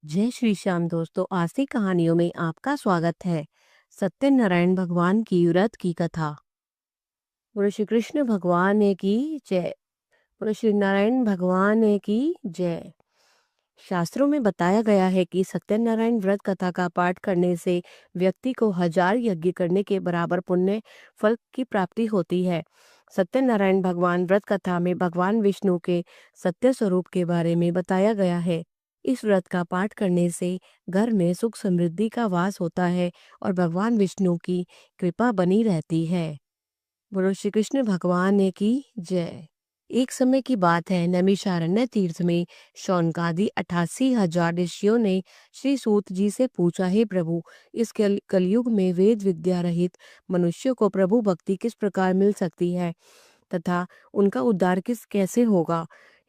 जय श्री श्याम दोस्तों, आज की कहानियों में आपका स्वागत है। सत्यनारायण भगवान की व्रत की कथा। बोलो श्री कृष्ण भगवान ने की जय। बोलो श्री नारायण भगवान ने की जय। शास्त्रों में बताया गया है कि सत्यनारायण व्रत कथा का पाठ करने से व्यक्ति को 1000 यज्ञ करने के बराबर पुण्य फल की प्राप्ति होती है। सत्यनारायण भगवान व्रत कथा में भगवान विष्णु के सत्य स्वरूप के बारे में बताया गया है। इस व्रत का पाठ करने से घर में सुख समृद्धि का वास होता है और भगवान विष्णु की कृपा बनी रहती है। बोलो श्री कृष्ण भगवान ने की जय। एक समय की बात है, नैमिषारण्य तीर्थ में शौनकादि 88,000 ऋषियों ने श्री सूत जी से पूछा, हे प्रभु, इस कलयुग में वेद विद्या रहित मनुष्य को प्रभु भक्ति किस प्रकार मिल सकती है तथा उनका उद्धार कैसे होगा।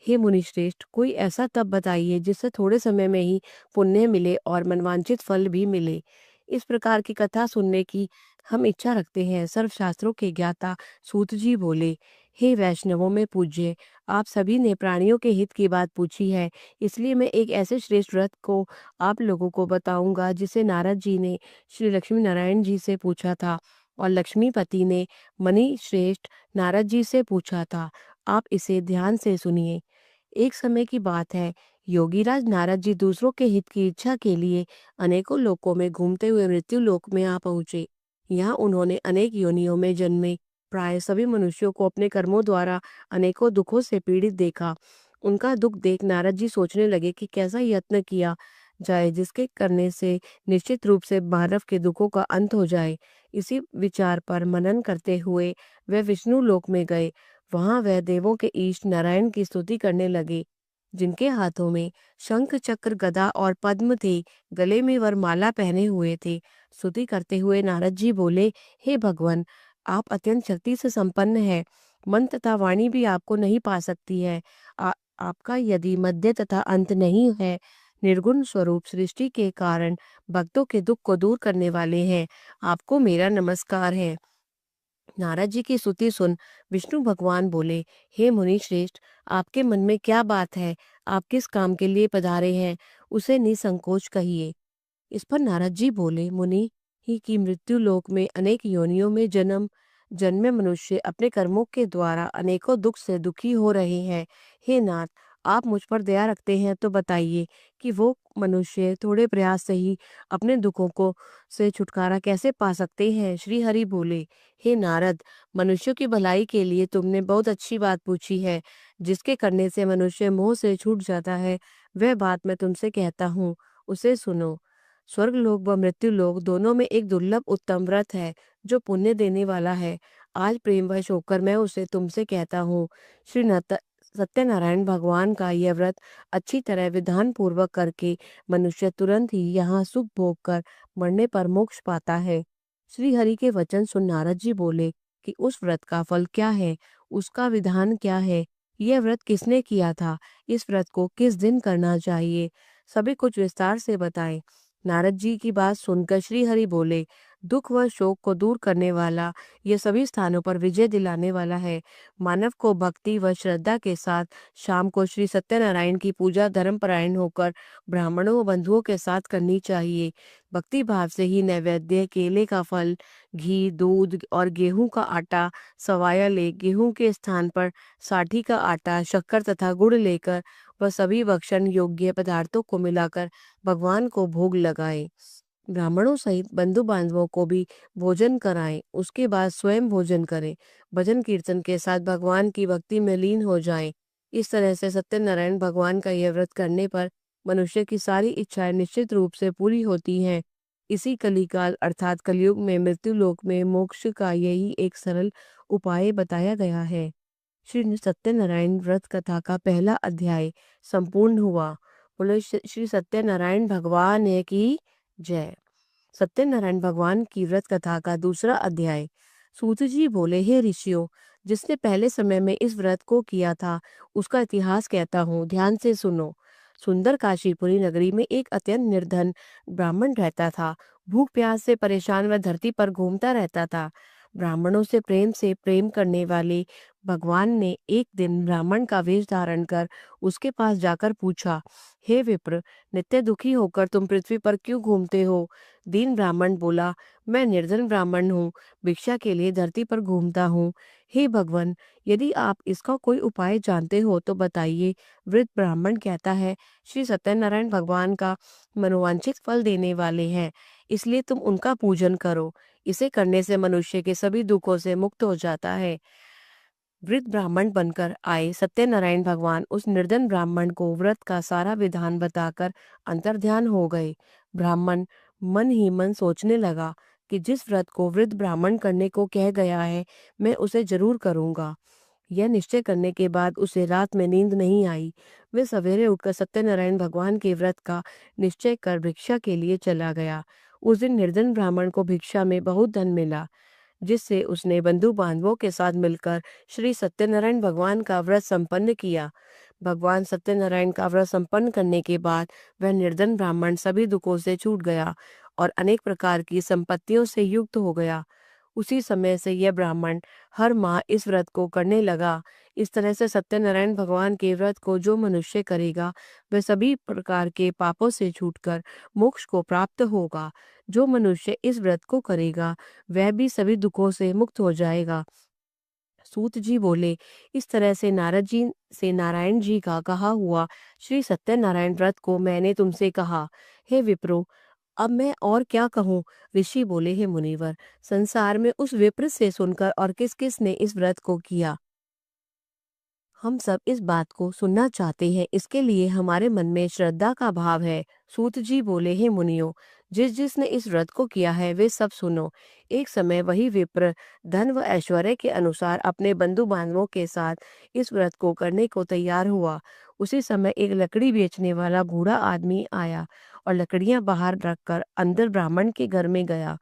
हे मुनिश्रेष्ठ, कोई ऐसा तप बताइए जिससे थोड़े समय में ही पुण्य मिले और मनवांछित फल भी मिले। इस प्रकार की कथा सुनने की हम इच्छा रखते हैं। सर्वशास्त्रों के ज्ञाता सूत जी बोले, हे वैष्णवों में पूज्य, आप सभी ने प्राणियों के हित की बात पूछी है, इसलिए मैं एक ऐसे श्रेष्ठ व्रत को आप लोगों को बताऊंगा जिसे नारद जी ने श्री लक्ष्मी नारायण जी से पूछा था और लक्ष्मीपति ने मणि श्रेष्ठ नारद जी से पूछा था। आप इसे ध्यान से सुनिए। एक समय की बात है, योगीराज नारद जी दूसरों के हित की इच्छा के लिए अनेकों लोकों में घूमते हुए मृत्यु लोक में आ पहुंचे। यहाँ उन्होंने अनेक योनियों में जन्मे प्राय सभी मनुष्यों को अपने कर्मों द्वारा अनेकों दुखों से पीड़ित देखा। उनका दुख देख नारद जी सोचने लगे कि कैसा यत्न किया जाए जिसके करने से निश्चित रूप से मानव के दुखों का अंत हो जाए। इसी विचार पर मनन करते हुए वे विष्णु लोक में गए। वहां वह देवों के ईश नारायण की स्तुति करने लगे, जिनके हाथों में शंख चक्र गदा और पद्म थे, गले में वरमाला पहने हुए थे। स्तुति करते हुए नारद जी बोले, हे भगवान, आप अत्यंत शक्ति से संपन्न है। मन तथा वाणी भी आपको नहीं पा सकती है। आपका यदि मध्य तथा अंत नहीं है, निर्गुण स्वरूप सृष्टि के कारण भक्तों के दुख को दूर करने वाले हैं। आपको मेरा नमस्कार है। नारद जी की स्तुति सुन विष्णु भगवान बोले, हे मुनि श्रेष्ठ, आपके मन में क्या बात है? आप किस काम के लिए पधारे हैं, उसे निसंकोच कहिए। इस पर नारद जी बोले, मुनि ही की मृत्यु लोक में अनेक योनियों में जन्मे मनुष्य अपने कर्मों के द्वारा अनेकों दुख से दुखी हो रहे हैं। हे नाथ, आप मुझ पर दया रखते हैं तो बताइए कि वो मनुष्य थोड़े प्रयास से ही अपने दुखों को से छुटकारा कैसे पा सकते हैं। श्री हरि बोले, हे नारद, मनुष्यों की भलाई के लिए तुमने बहुत अच्छी बात पूछी है। जिसके करने से मनुष्य मोह से छूट जाता है, वह बात मैं तुमसे कहता हूँ, उसे सुनो। स्वर्ग लोक व मृत्यु लोक दोनों में एक दुर्लभ उत्तम व्रत है जो पुण्य देने वाला है। आज प्रेमवश होकर मैं उसे तुमसे कहता हूँ। सत्यनारायण भगवान का यह व्रत अच्छी तरह विधान पूर्वक करके मनुष्य तुरंत ही यहाँ सुख भोग कर मरने पर मोक्ष पाता है। श्री हरि के वचन सुन नारद जी बोले कि उस व्रत का फल क्या है, उसका विधान क्या है, यह व्रत किसने किया था, इस व्रत को किस दिन करना चाहिए, सभी कुछ विस्तार से बताएं। नारद जी की बात सुनकर श्री हरि बोले, दुख व शोक को दूर करने वाला, यह सभी स्थानों पर विजय दिलाने वाला है। मानव को भक्ति व श्रद्धा के साथ शाम को श्री सत्यनारायण की पूजा धर्मपरायण होकर ब्राह्मणों व बंधुओं के साथ करनी चाहिए। भक्ति भाव से ही नैवेद्य, केले का फल, घी, दूध और गेहूं का आटा सवाया ले गेहूं के स्थान पर साठी का आटा, शक्कर तथा गुड़ लेकर वह सभी भक्षण योग्य पदार्थों को मिलाकर भगवान को भोग लगाए। ब्राह्मणों सहित बंधु बांधवों को भी भोजन कराएं। उसके बाद स्वयं भोजन करें। भजन कीर्तन के साथ भगवान की भक्ति में लीन हो जाएं। इस तरह से सत्यनारायण भगवान का यह व्रत करने पर मनुष्य की सारी इच्छाएं निश्चित रूप से पूरी होती हैं। इसी कलिकाल अर्थात कलयुग में मृत्यु लोक में मोक्ष का यही एक सरल उपाय बताया गया है। श्री सत्यनारायण व्रत कथा का पहला अध्याय संपूर्ण हुआ। बोलो श्री सत्यनारायण भगवान की जय। सत्यनारायण भगवान की व्रत कथा का दूसरा अध्याय। सूत जी बोले, हे ऋषियों, जिसने पहले समय में इस व्रत को किया था उसका इतिहास कहता हूँ, ध्यान से सुनो। सुंदर काशीपुरी नगरी में एक अत्यंत निर्धन ब्राह्मण रहता था। भूख प्यास से परेशान वह धरती पर घूमता रहता था। ब्राह्मणों से प्रेम करने वाले भगवान ने एक दिन ब्राह्मण का वेश धारण कर उसके पास जाकर पूछा, हे विप्र, नित्य दुखी होकर तुम पृथ्वी पर क्यों घूमते हो? दीन ब्राह्मण बोला, मैं निर्धन ब्राह्मण हूँ, भिक्षा के लिए धरती पर घूमता हूँ। हे भगवान, यदि आप इसका कोई उपाय जानते हो तो बताइए। वृद्ध ब्राह्मण कहता है, श्री सत्यनारायण भगवान का मनोवांछित फल देने वाले हैं, इसलिए तुम उनका पूजन करो। इसे करने से मनुष्य के सभी दुखों से मुक्त हो जाता है। वृद्ध ब्राह्मण बनकर आए सत्यनारायण भगवान उस निर्धन ब्राह्मण को व्रत का सारा विधान बताकर अंतर्ध्यान हो गए। ब्राह्मण मन ही मन सोचने लगा कि जिस व्रत को वृद्ध ब्राह्मण करने को कह गया है, मैं उसे जरूर करूंगा। यह निश्चय करने के बाद उसे रात में नींद नहीं आई। वे सवेरे उठकर सत्यनारायण भगवान के व्रत का निश्चय कर भिक्षा के लिए चला गया। उस दिन निर्धन ब्राह्मण को भिक्षा में बहुत धन मिला, जिससे उसने बंधु बांधवों के साथ मिलकर श्री सत्यनारायण भगवान का व्रत संपन्न किया। भगवान सत्यनारायण का व्रत संपन्न करने के बाद वह निर्धन ब्राह्मण सभी दुखों से छूट गया और अनेक प्रकार की संपत्तियों से युक्त हो गया। उसी समय से यह ब्राह्मण हर माह इस व्रत को करने लगा। इस तरह से सत्यनारायण भगवान के व्रत को जो मनुष्य करेगा, वह सभी प्रकार के पापों से छूटकर मोक्ष को प्राप्त होगा। जो मनुष्य इस व्रत को करेगा, वह भी सभी दुखों से मुक्त हो जाएगा। सूत जी बोले, इस तरह से नारद जी से नारायण जी का कहा हुआ श्री सत्यनारायण व्रत को मैंने तुमसे कहा। हे विप्रो, अब मैं और क्या कहूँ? ऋषि बोले, हे मुनिवर, संसार में उस विप्र से सुनकर और किस किस ने इस व्रत को किया, हम सब इस बात को सुनना चाहते हैं। इसके लिए हमारे मन में श्रद्धा का भाव है। सूत जी बोले, हे मुनियो, जिस जिसने इस व्रत को किया है वे सब सुनो। एक समय वही विप्र धन व ऐश्वर्य के अनुसार अपने बंधु बांधवों के साथ इस व्रत को करने को तैयार हुआ। उसी समय एक लकड़ी बेचने वाला बूढ़ा आदमी आया और लकड़ियां बाहर रखकर अंदर ब्राह्मण के घर में गया।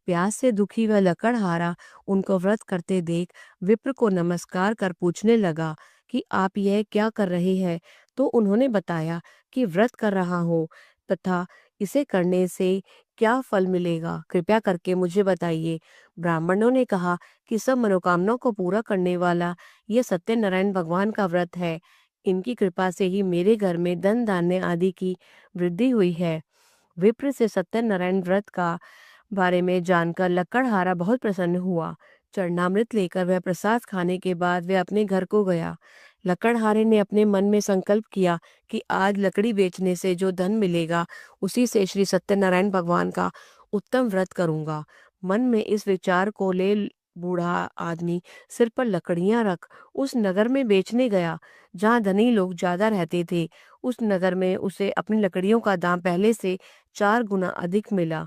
प्यास से दुखी वह लकड़हारा उनको व्रत करते देख विप्र को नमस्कार कर पूछने लगा कि आप यह क्या कर रहे हैं? तो उन्होंने बताया कि व्रत कर रहा हूँ तथा इसे करने से क्या फल मिलेगा, कृपया करके मुझे बताइए। ब्राह्मणों ने कहा कि सब मनोकामनाओं को पूरा करने वाला यह सत्यनारायण भगवान का व्रत है। इनकी कृपा से ही मेरे घर में धन धान्य आदि की वृद्धि हुई है। विप्र से सत्यनारायण व्रत का बारे में जानकर लकड़हारा बहुत प्रसन्न हुआ। चरणामृत लेकर वह प्रसाद खाने के बाद वह अपने घर को गया। लकड़हारे ने अपने मन में संकल्प किया कि आज लकड़ी बेचने से जो धन मिलेगा, उसी से श्री सत्यनारायण भगवान का उत्तम व्रत करूंगा। मन में इस विचार को ले बूढ़ा आदमी सिर पर लकड़ियां रख उस नगर में बेचने गया जहाँ धनी लोग ज्यादा रहते थे। उस नगर में उसे अपनी लकड़ियों का दाम पहले से 4 गुना अधिक मिला।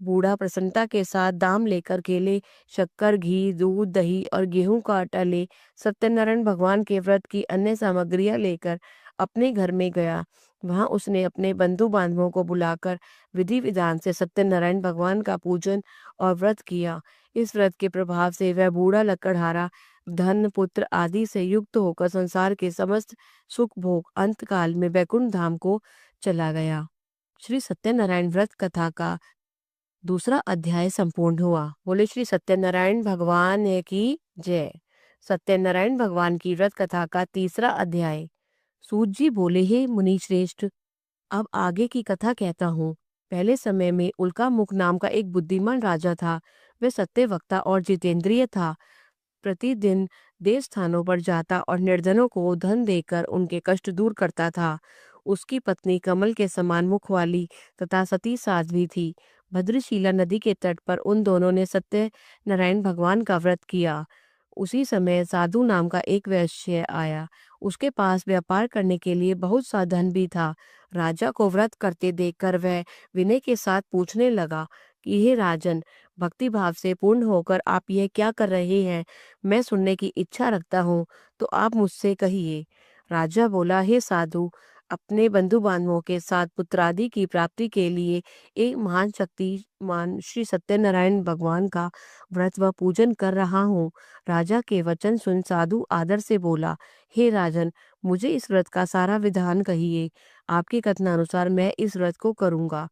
बूढ़ा प्रसन्नता के साथ दाम लेकर केले, शक्कर, घी, दूध, दही और गेहूं का आटा ले सत्यनारायण भगवान के व्रत की अन्य सामग्रियां लेकर अपने घर में गया। वहां उसने अपने बंधु बांधवों को बुलाकर विधि विधान से सत्यनारायण भगवान का पूजन और व्रत किया। इस व्रत के प्रभाव से वह बूढ़ा लकड़हारा धन, पुत्र आदि से युक्त होकर संसार के समस्त सुख भोग अंत काल में बैकुंठ धाम को चला गया। श्री सत्यनारायण व्रत कथा का दूसरा अध्याय संपूर्ण हुआ। बोले श्री सत्यनारायण भगवान की जय। सत्यनारायण भगवान की व्रत कथा का तीसरा अध्याय। सूत जी बोले, हे मुनि श्रेष्ठ, अब आगे की कथा कहता हूँ। पहले समय में उल्का मुख नाम का एक बुद्धिमान राजा था। वह सत्य वक्ता और जितेंद्रिय था। प्रतिदिन देव स्थानों पर जाता और निर्धनों को धन देकर उनके कष्ट दूर करता था। उसकी पत्नी कमल के समान मुख वाली तथा सती साध्वी थी। भद्रशीला नदी के तट पर उन दोनों ने सत्य नारायण भगवान का व्रत किया। उसी समय साधु नाम का एक वैश्य आया। उसके पास व्यापार करने के लिए बहुत सा धन भी था। राजा को व्रत करते देखकर वह विनय के साथ पूछने लगा कि हे राजन, भक्ति भाव से पूर्ण होकर आप यह क्या कर रहे हैं? मैं सुनने की इच्छा रखता हूँ, तो आप मुझसे कहिए। राजा बोला, हे साधु, अपने बंधु बांधवों के साथ पुत्रादि की प्राप्ति के लिए एक महान शक्तिमान श्री सत्यनारायण भगवान का व्रत व पूजन कर रहा हूँ। राजा के वचन सुन साधु आदर से बोला, हे राजन, मुझे इस व्रत का सारा विधान कहिए। आपके कथनानुसार मैं इस व्रत को करूंगा।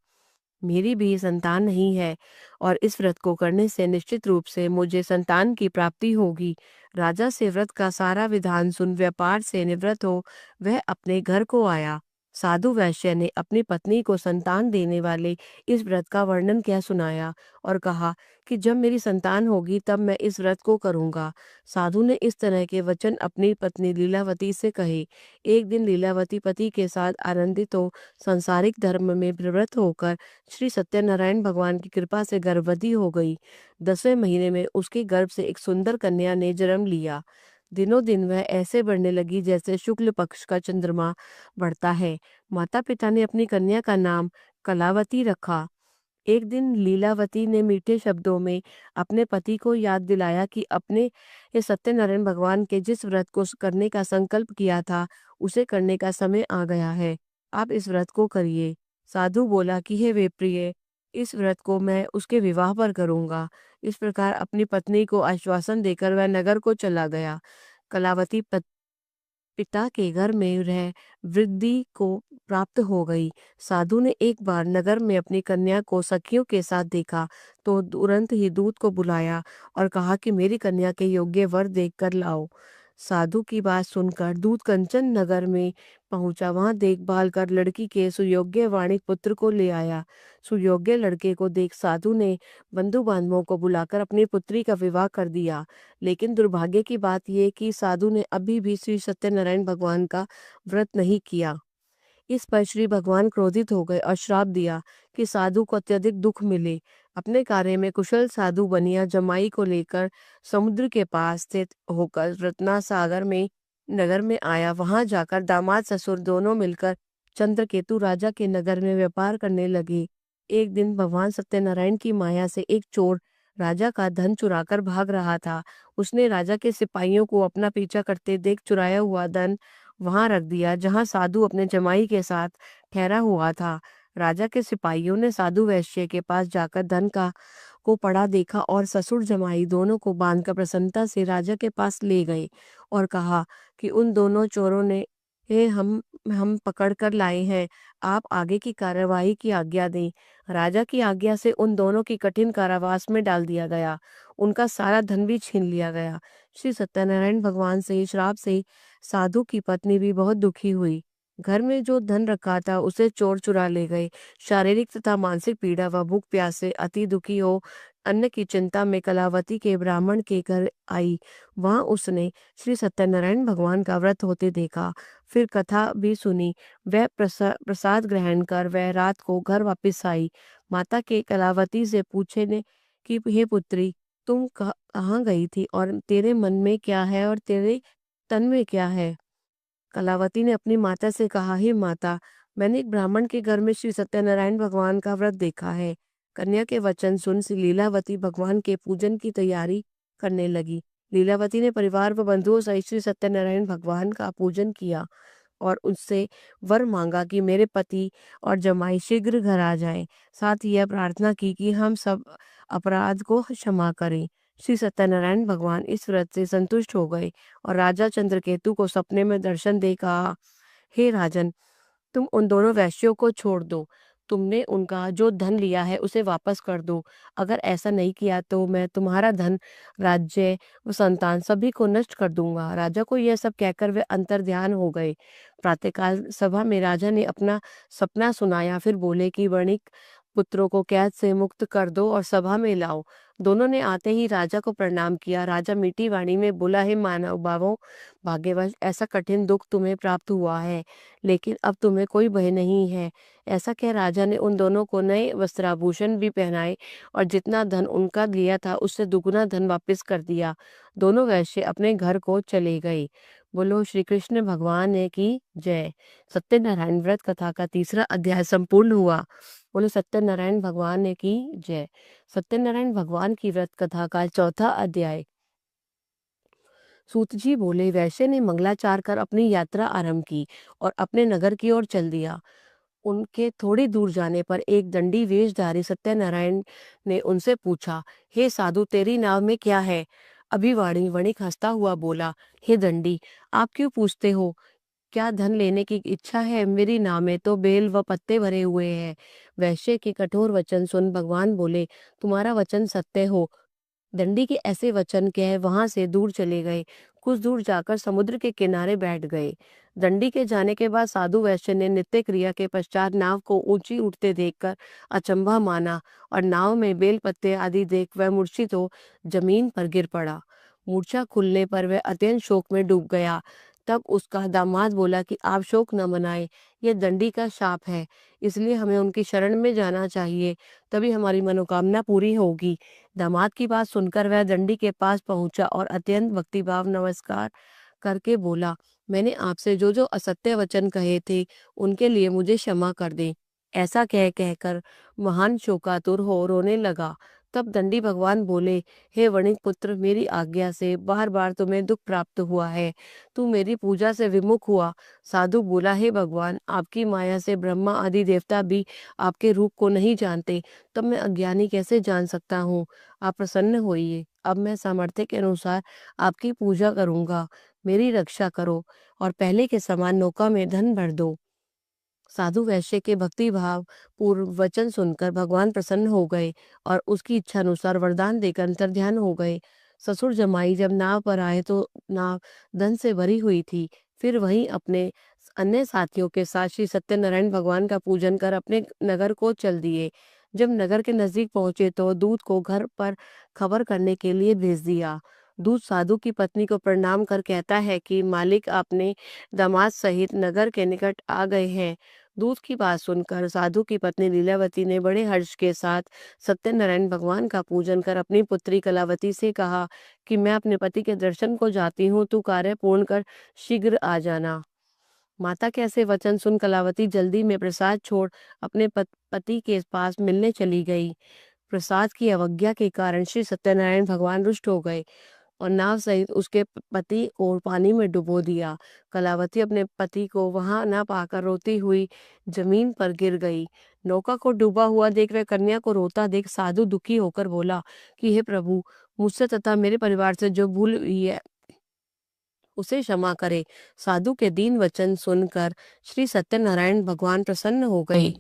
मेरी भी संतान नहीं है और इस व्रत को करने से निश्चित रूप से मुझे संतान की प्राप्ति होगी। राजा से व्रत का सारा विधान सुन व्यापार से निवृत्त हो वह अपने घर को आया। साधु वैश्य ने अपनी पत्नी को संतान देने वाले इस व्रत का वर्णन क्या सुनाया और कहा कि जब मेरी संतान होगी तब मैं इस व्रत को करूंगा। साधु ने इस तरह के वचन अपनी पत्नी लीलावती से कहे। एक दिन लीलावती पति के साथ आनंदित हो सांसारिक धर्म में प्रवृत्त होकर श्री सत्यनारायण भगवान की कृपा से गर्भवती हो गई। 10वें महीने में उसके गर्भ से एक सुंदर कन्या ने जन्म लिया। दिनों दिन वह ऐसे बढ़ने लगी जैसे शुक्ल पक्ष का चंद्रमा बढ़ता है। माता पिता ने अपनी कन्या का नाम कलावती रखा। एक दिन लीलावती ने मीठे शब्दों में अपने पति को याद दिलाया कि अपने ये सत्यनारायण भगवान के जिस व्रत को करने का संकल्प किया था उसे करने का समय आ गया है। आप इस व्रत को करिए। साधु बोला कि हे वे प्रिय, इस व्रत को मैं उसके विवाह पर करूंगा। इस प्रकार अपनी पत्नी को आश्वासन देकर वह नगर को चला गया। कलावती पिता के घर में रह वृद्धि को प्राप्त हो गई। साधु ने एक बार नगर में अपनी कन्या को सखियों के साथ देखा तो तुरंत ही दूत को बुलाया और कहा कि मेरी कन्या के योग्य वर देखकर लाओ। साधु की बात सुनकर दूत कंचन नगर में पहुंचा। वहां देखभाल कर लड़की के सुयोग्य वाणिक पुत्र को ले आया। सुयोग्य लड़के को देख साधु ने बंधु बांधवों को बुलाकर अपनी पुत्री का विवाह कर दिया। लेकिन दुर्भाग्य की बात यह कि साधु ने अभी भी श्री सत्यनारायण भगवान का व्रत नहीं किया। इस पर श्री भगवान क्रोधित हो गए और श्राप दिया कि साधु को अत्यधिक दुख मिले। अपने कार्य में कुशल साधु बनिया जमाई को लेकर समुद्र के पास स्थित होकर रत्ना सागर में नगर में आया। वहां जाकर दामाद ससुर दोनों मिलकर चंद्रकेतु राजा के नगर में व्यापार करने लगे। एक दिन भगवान सत्यनारायण की माया से एक चोर राजा का धन चुराकर भाग रहा था। उसने राजा के सिपाहियों को अपना पीछा करते देख चुराया हुआ धन वहां रख दिया जहां साधु अपने जमाई के साथ ठहरा हुआ था। राजा के सिपाहियों ने साधु वैश्य के पास जाकर धन का को पड़ा देखा और ससुर जमाई दोनों को बांधकर प्रसन्नता से राजा के पास ले गए और कहा कि उन दोनों चोरों ने ये हम पकड़ कर लाए हैं। आप आगे की कार्यवाही की आज्ञा दें। राजा की आज्ञा से उन दोनों की कठिन कारावास में डाल दिया गया। उनका सारा धन भी छीन लिया गया। श्री सत्यनारायण भगवान से श्राप से साधु की पत्नी भी बहुत दुखी हुई। घर में जो धन रखा था उसे चोर चुरा ले गए। शारीरिक तथा मानसिक पीड़ा व भूख प्यास से अति दुखी हो अन्न की चिंता में कलावती के ब्राह्मण के घर आई। वहां उसने श्री सत्यनारायण भगवान का व्रत होते देखा। फिर कथा भी सुनी। वह प्रसाद ग्रहण कर वह रात को घर वापस आई। माता के कलावती से पूछे ने कि हे पुत्री, तुम कहाँ गई थी और तेरे मन में क्या है और तेरे तन में क्या है? कलावती ने अपनी माता से कहा, हे माता, मैंने एक ब्राह्मण के घर में श्री सत्यनारायण भगवान का व्रत देखा है। कन्या के वचन सुन सी लीलावती भगवान के पूजन की तैयारी करने लगी। लीलावती ने परिवार व बंधुओं सहित श्री सत्यनारायण भगवान का पूजन किया और उससे वर मांगा कि मेरे पति और जमाई शीघ्र घर आ जाएं। साथ ही यह प्रार्थना की कि हम सब अपराध को क्षमा करें। श्री सत्यनारायण भगवान इस व्रत से संतुष्ट हो गए और राजा चंद्रकेतु को सपने में दर्शन दे कहा, हे राजन, तुम उन दोनों वैश्यों को छोड़ दो। तुमने उनका जो धन लिया है उसे वापस कर दो। अगर ऐसा नहीं किया तो मैं तुम्हारा धन, राज्य व संतान सभी को नष्ट कर दूंगा। राजा को यह सब कहकर वे अंतर्ध्यान हो गए। प्रातःकाल सभा में राजा ने अपना सपना सुनाया। फिर बोले कि वणिक पुत्रों को कैद से मुक्त कर दो और सभा में लाओ। दोनों ने आते ही राजा को प्रणाम किया। राजा मीठी वाणी में बोला, हे मानव भावों, भाग्यवश ऐसा कठिन दुख तुम्हें प्राप्त हुआ है, लेकिन अब तुम्हें कोई भय नहीं है। ऐसा कह राजा ने उन दोनों को नए वस्त्राभूषण भी पहनाए और जितना धन उनका लिया था उससे दुगुना धन वापस कर दिया। दोनों वैश्य अपने घर को चले गए। बोलो श्री कृष्ण भगवान की जय। सत्यनारायण व्रत कथा का तीसरा अध्याय संपूर्ण हुआ। बोलो सत्यनारायण भगवान की जय। सत्यनारायण भगवान की व्रत कथा का चौथा अध्याय। सूत जी बोले, वैश्य ने मंगलाचार कर अपनी यात्रा आरंभ की और अपने नगर की ओर चल दिया। उनके थोड़ी दूर जाने पर एक दंडी वेशधारी सत्यनारायण ने उनसे पूछा, हे साधु, तेरी नाव में क्या है? अभिवाणी वणिक हंसता हुआ बोला, हे दंडी, आप क्यों पूछते हो क्या धन लेने की इच्छा है? मेरी नाव में तो बेल व पत्ते भरे हुए हैं। वैश्य के कठोर वचन सुन भगवान बोले, तुम्हारा वचन सत्य हो। दंडी के ऐसे वचन कह वहां से दूर चले गए। कुछ दूर जाकर समुद्र के किनारे बैठ गए। दंडी के जाने के बाद साधु वैश्य ने नित्य क्रिया के पश्चात नाव को ऊंची उठते देखकर अचंभा माना और नाव में बेल पत्ते आदि देख वह मूर्छित हो जमीन पर गिर पड़ा। मूर्छा खुलने पर वह अत्यंत शोक में डूब गया। तब उसका दामाद बोला कि आप शोक न मनाएं, यह दंडी का शाप है, इसलिए हमें उनकी शरण में जाना चाहिए, तभी हमारी मनोकामना पूरी होगी। दामाद की बात सुनकर वह दंडी के पास पहुंचा और अत्यंत भक्तिभाव नमस्कार करके बोला, मैंने आपसे जो जो असत्य वचन कहे थे उनके लिए मुझे क्षमा कर दें। ऐसा कहकर महान शोकातुर हो रोने लगा। तब दंडी भगवान बोले, हे वणिक पुत्र, मेरी आज्ञा से बार बार तुम्हें दुख प्राप्त हुआ है, तू मेरी पूजा से विमुख हुआ। साधु बोला, हे भगवान, आपकी माया से ब्रह्मा आदि देवता भी आपके रूप को नहीं जानते, तब मैं अज्ञानी कैसे जान सकता हूँ। आप प्रसन्न होइए, अब मैं सामर्थ्य के अनुसार आपकी पूजा करूंगा। मेरी रक्षा करो और पहले के समान नौका में धन भर दो। साधु वैश्य के भक्ति भाव पूर्व वचन सुनकर भगवान प्रसन्न हो गए और उसकी इच्छा अनुसार वरदान देकर अंतर्ध्यान हो गए। ससुर जमाई जब नाव पर आए तो नाव धन से भरी हुई थी। फिर वहीं अपने अन्य साथियों के साथ श्री सत्यनारायण भगवान का पूजन कर अपने नगर को चल दिए। जब नगर के नजदीक पहुंचे तो दूत को घर पर खबर करने के लिए भेज दिया। दूत साधु की पत्नी को प्रणाम कर कहता है कि मालिक अपने दामाद सहित नगर के निकट आ गए हैं। दूत की बात सुनकर साधु की पत्नी लीलावती ने बड़े हर्ष के साथ सत्यनारायण भगवान का पूजन कर अपनी पुत्री कलावती से कहा कि मैं अपने पति के दर्शन को जाती हूँ, तू कार्य पूर्ण कर शीघ्र आ जाना। माता के ऐसे वचन सुन कलावती जल्दी में प्रसाद छोड़ अपने पति के पास मिलने चली गई। प्रसाद की अवज्ञा के कारण श्री सत्यनारायण भगवान रुष्ट हो गए और नाव सहित उसके पति को पानी में डुबो दिया। कलावती अपने पति को वहां न पाकर रोती हुई जमीन पर गिर गई। नौका को डूबा हुआ देख वह कन्या को रोता देख साधु दुखी होकर बोला कि हे प्रभु, मुझसे तथा मेरे परिवार से जो भूल हुई है उसे क्षमा करे। साधु के दीन वचन सुनकर श्री सत्यनारायण भगवान प्रसन्न हो गए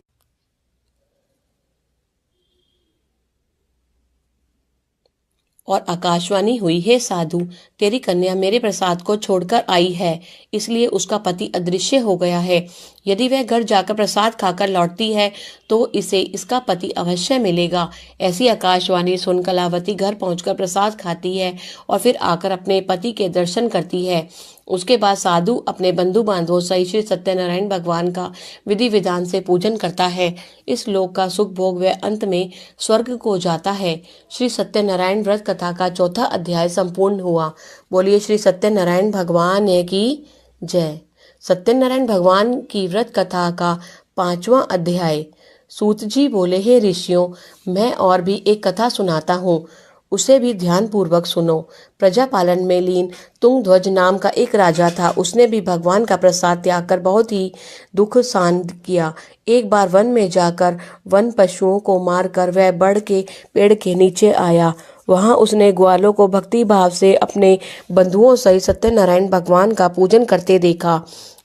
और आकाशवाणी हुई, हे साधु, तेरी कन्या मेरे प्रसाद को छोड़कर आई है, इसलिए उसका पति अदृश्य हो गया है। यदि वह घर जाकर प्रसाद खाकर लौटती है तो इसे इसका पति अवश्य मिलेगा। ऐसी आकाशवाणी सुन कलावती घर पहुंचकर प्रसाद खाती है और फिर आकर अपने पति के दर्शन करती है। उसके बाद साधु अपने बंधु बांधवों सहित श्री सत्यनारायण भगवान का विधि विधान से पूजन करता है। इस लोक का सुख भोग वह अंत में स्वर्ग को जाता है। श्री सत्यनारायण व्रत कथा का चौथा अध्याय संपूर्ण हुआ। बोलिए श्री सत्यनारायण भगवान की जय। सत्यनारायण भगवान की व्रत कथा का 5वां अध्याय। सूत जी बोले, हे ऋषियों, मैं और भी एक कथा सुनाता हूँ, उसे भी ध्यान पूर्वक सुनो। प्रजा पालन में लीन तुंगध्वज नाम का एक राजा था। उसने भी भगवान का प्रसाद त्याग कर बहुत ही दुख सहन किया। एक बार वन में जाकर वन पशुओं को मारकर वह बड़ के पेड़ के नीचे आया। वहां उसने ग्वालों को भक्ति भाव से अपने बंधुओं सहित सत्यनारायण भगवान का पूजन करते देखा।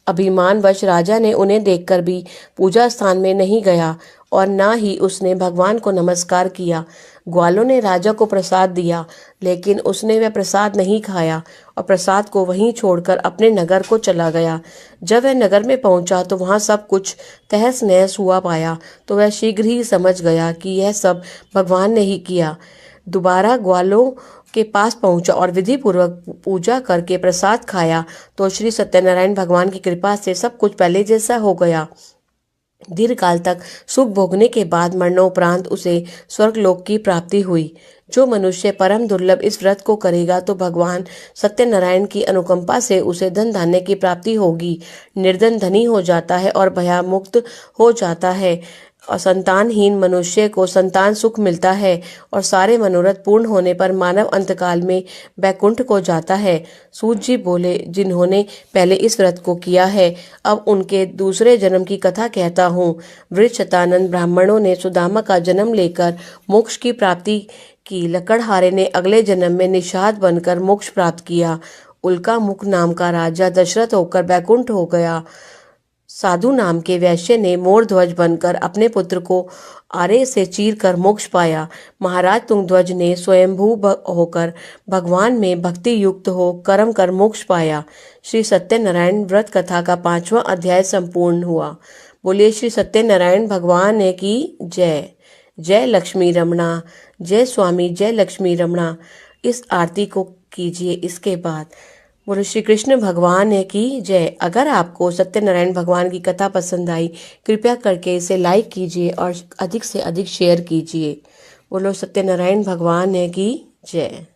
अभिमानवश राजा ने उन्हें देखकर भी पूजा स्थान में नहीं गया और न ही उसने भगवान को नमस्कार किया। ग्वालों ने राजा को प्रसाद दिया, लेकिन उसने वह प्रसाद नहीं खाया और प्रसाद को वहीं छोड़कर अपने नगर को चला गया। जब वह नगर में पहुंचा तो वहां सब कुछ तहस नहस हुआ पाया, तो वह शीघ्र ही समझ गया कि यह सब भगवान ने ही किया। दोबारा ग्वालों के पास पहुंचा और विधि पूर्वक पूजा करके प्रसाद खाया तो श्री सत्यनारायण भगवान की कृपा से सब कुछ पहले जैसा हो गया। दीर्घ काल तक सुख भोगने के बाद मरणोपरांत उसे स्वर्गलोक की प्राप्ति हुई। जो मनुष्य परम दुर्लभ इस व्रत को करेगा तो भगवान सत्यनारायण की अनुकंपा से उसे धन धान्य की प्राप्ति होगी। निर्धन धनी हो जाता है और भयमुक्त हो जाता है और संतानहीन मनुष्य को संतान सुख मिलता है और सारे मनोरथ पूर्ण होने पर मानव अंतकाल में बैकुंठ को जाता है। सूत जी बोले, जिन्होंने पहले इस व्रत को किया है, अब उनके दूसरे जन्म की कथा कहता हूँ। वृषतानंद ब्राह्मणों ने सुदामा का जन्म लेकर मोक्ष की प्राप्ति की। लकड़हारे ने अगले जन्म में निषाद बनकर मोक्ष प्राप्त किया। उल्कामुख नाम का राजा दशरथ होकर बैकुंठ हो गया। साधु नाम के वैश्य ने मोर ध्वज बनकर अपने पुत्र को आरे से चीर कर मोक्ष पाया। महाराज तुंगध्वज ने स्वयंभू होकर भगवान में भक्ति युक्त हो कर्म कर मोक्ष पाया। श्री सत्यनारायण व्रत कथा का 5वां अध्याय संपूर्ण हुआ। बोलिए श्री सत्यनारायण भगवान की जय। जय लक्ष्मी रमणा, जय स्वामी, जय लक्ष्मी रमणा। इस आरती को कीजिए। इसके बाद बोलो श्री कृष्ण भगवान की जय। अगर आपको सत्यनारायण भगवान की कथा पसंद आई, कृपया करके इसे लाइक कीजिए और अधिक से अधिक शेयर कीजिए। बोलो सत्यनारायण भगवान की जय।